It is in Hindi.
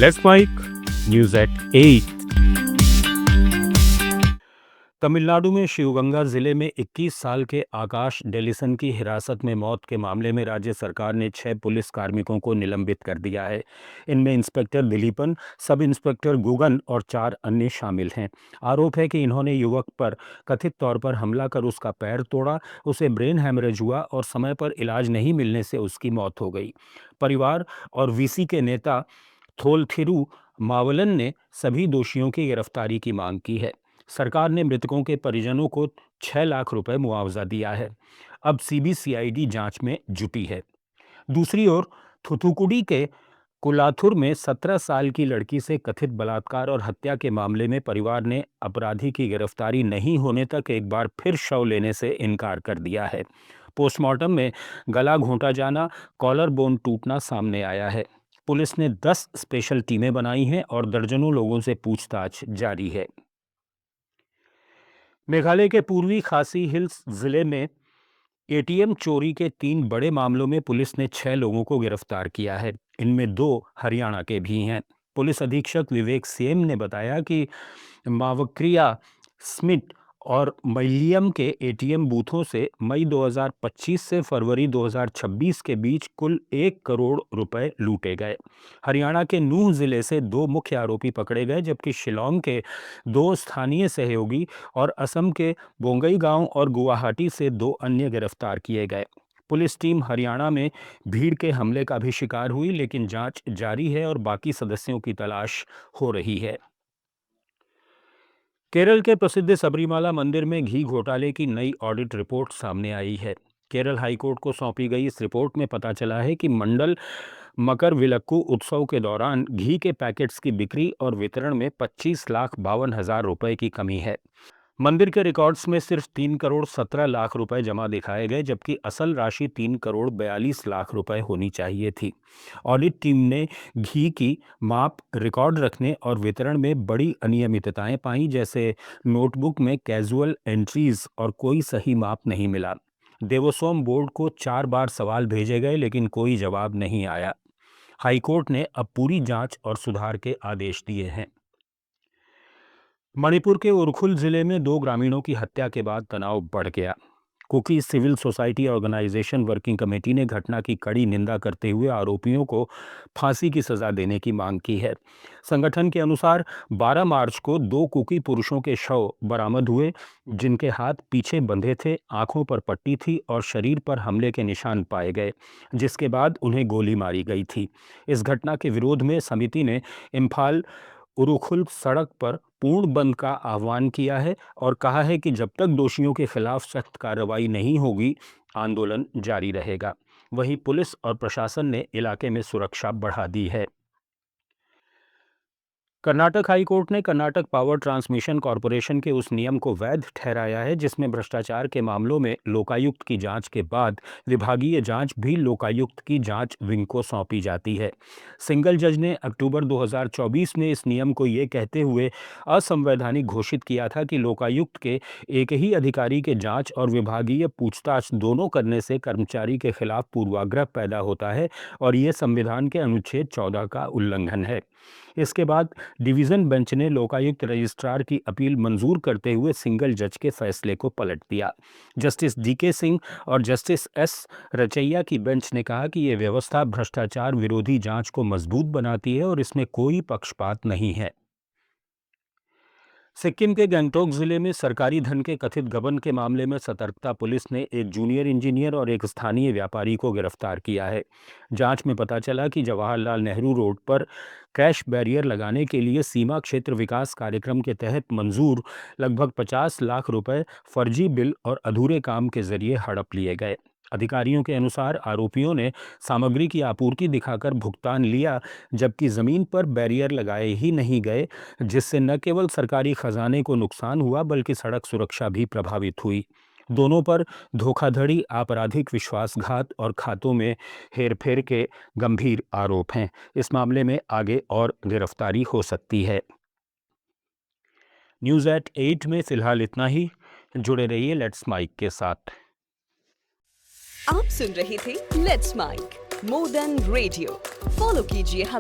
Let's mic news at 8। Tamil Nadu में शिवगंगा जिले में 21 साल के आकाश डेलिसन की हिरासत में मौत के मामले में राज्य सरकार ने 6 पुलिस कार्मिकों को निलंबित कर दिया है। इनमें inspector Dilipan, sub inspector Gugan और 4 अन्य शामिल हैं। आरोप है कि इन्होंने युवक पर कथित तौर पर हमला कर उसका पैर तोड़ा, उसे ब्रेन हैमरेज हुआ और समय पर इलाज नहीं मिलने से उसकी मौत हो गई। परिवार और वीसी के नेता थोलथिरु मावलन ने सभी दोषियों की गिरफ्तारी की मांग की है। सरकार ने मृतकों के परिजनों को 6 लाख रुपए मुआवजा दिया है। अब सीबीसीआईडी जांच में जुटी है। दूसरी ओर थुथुकुडी के कुलाथुर में 17 साल की लड़की से कथित बलात्कार और हत्या के मामले में परिवार ने अपराधी की गिरफ्तारी नहीं होने तक एक बार फिर शव लेने से इनकार कर दिया है। पोस्टमार्टम में गला घोंटा जाना, कॉलर बोन टूटना सामने आया है। पुलिस ने 10 स्पेशल टीमें बनाई हैं और दर्जनों लोगों से पूछताछ जारी है। मेघालय के पूर्वी खासी हिल्स जिले में एटीएम चोरी के 3 बड़े मामलों में पुलिस ने 6 लोगों को गिरफ्तार किया है। इनमें 2 हरियाणा के भी हैं। पुलिस अधीक्षक विवेक सेम ने बताया कि मावक्रिया, स्मिट और मइलियम के एटीएम बूथों से मई 2025 से फरवरी 2026 के बीच कुल 1 करोड़ रुपए लूटे गए। हरियाणा के नूह जिले से 2 मुख्य आरोपी पकड़े गए, जबकि शिलोंग के 2 स्थानीय सहयोगी और असम के बोंगईगांव और गुवाहाटी से 2 अन्य गिरफ्तार किए गए। पुलिस टीम हरियाणा में भीड़ के हमले का भी शिकार हुई, लेकिन जांच जारी है और बाकी सदस्यों की तलाश हो रही है। केरल के प्रसिद्ध सबरीमाला मंदिर में घी घोटाले की नई ऑडिट रिपोर्ट सामने आई है। केरल हाईकोर्ट को सौंपी गई इस रिपोर्ट में पता चला है कि मंडल मकर विलक्कू उत्सव के दौरान घी के पैकेट्स की बिक्री और वितरण में 25,52,000 रुपए की कमी है। मंदिर के रिकॉर्ड्स में सिर्फ 3 करोड़ 17 लाख रुपए जमा दिखाए गए, जबकि असल राशि 3 करोड़ 42 लाख रुपए होनी चाहिए थी। ऑडिट टीम ने घी की माप, रिकॉर्ड रखने और वितरण में बड़ी अनियमितताएं पाई, जैसे नोटबुक में कैजुअल एंट्रीज और कोई सही माप नहीं मिला। देवस्वम बोर्ड को 4 बार सवाल भेजे गए, लेकिन कोई जवाब नहीं आया। हाईकोर्ट ने अब पूरी जांच और सुधार के आदेश दिए हैं। मणिपुर के उरखुल जिले में 2 ग्रामीणों की हत्या के बाद तनाव बढ़ गया। Kuki civil society organisation working committee ने घटना की कड़ी निंदा करते हुए आरोपियों को फांसी की सजा देने की मांग की है। संगठन के अनुसार 12 मार्च को 2 कुकी पुरुषों के शव बरामद हुए, जिनके हाथ पीछे बंधे थे, आंखों पर पट्टी थी और शरीर पर हमले के निशान पाए गए, जिसके बाद उन्हें गोली मारी गई थी। इस घटना के विरोध में समिति ने इम्फाल उरुखुल सड़क पर पूर्ण बंद का आह्वान किया है और कहा है कि जब तक दोषियों के खिलाफ सख्त कार्रवाई नहीं होगी, आंदोलन जारी रहेगा। वहीं पुलिस और प्रशासन ने इलाके में सुरक्षा बढ़ा दी है। कर्नाटक हाईकोर्ट ने कर्नाटक पावर ट्रांसमिशन कॉरपोरेशन के उस नियम को वैध ठहराया है जिसमें भ्रष्टाचार के मामलों में लोकायुक्त की जांच के बाद विभागीय जांच भी लोकायुक्त की जांच विंग को सौंपी जाती है। सिंगल जज ने अक्टूबर 2024 में इस नियम को ये कहते हुए असंवैधानिक घोषित किया था कि लोकायुक्त के एक ही अधिकारी के जांच और विभागीय पूछताछ दोनों करने से कर्मचारी के खिलाफ पूर्वाग्रह पैदा होता है और ये संविधान के अनुच्छेद 14 का उल्लंघन है। इसके बाद डिवीजन बेंच ने लोकायुक्त रजिस्ट्रार की अपील मंजूर करते हुए सिंगल जज के फैसले को पलट दिया। जस्टिस डीके सिंह और जस्टिस एस रचैया की बेंच ने कहा कि यह व्यवस्था भ्रष्टाचार विरोधी जांच को मजबूत बनाती है और इसमें कोई पक्षपात नहीं है। सिक्किम के गंगटोक जिले में सरकारी धन के कथित गबन के मामले में सतर्कता पुलिस ने एक जूनियर इंजीनियर और एक स्थानीय व्यापारी को गिरफ्तार किया है। जांच में पता चला कि जवाहरलाल नेहरू रोड पर क्रैश बैरियर लगाने के लिए सीमा क्षेत्र विकास कार्यक्रम के तहत मंजूर लगभग 50 लाख रुपए फर्जी बिल और अधूरे काम के जरिए हड़प लिए गए। अधिकारियों के अनुसार आरोपियों ने सामग्री की आपूर्ति दिखाकर भुगतान लिया, जबकि जमीन पर बैरियर लगाए ही नहीं गए, जिससे न केवल सरकारी खजाने को नुकसान हुआ बल्कि सड़क सुरक्षा भी प्रभावित हुई। दोनों पर धोखाधड़ी, आपराधिक विश्वासघात और खातों में हेरफेर के गंभीर आरोप हैं। इस मामले में आगे और गिरफ्तारी हो सकती है। न्यूज़ एट 8 में फिलहाल इतना ही। जुड़े रहिए लेट्स माइक के साथ। आप सुन रहे थे let's mic more than radio. Follow कीजिए हमें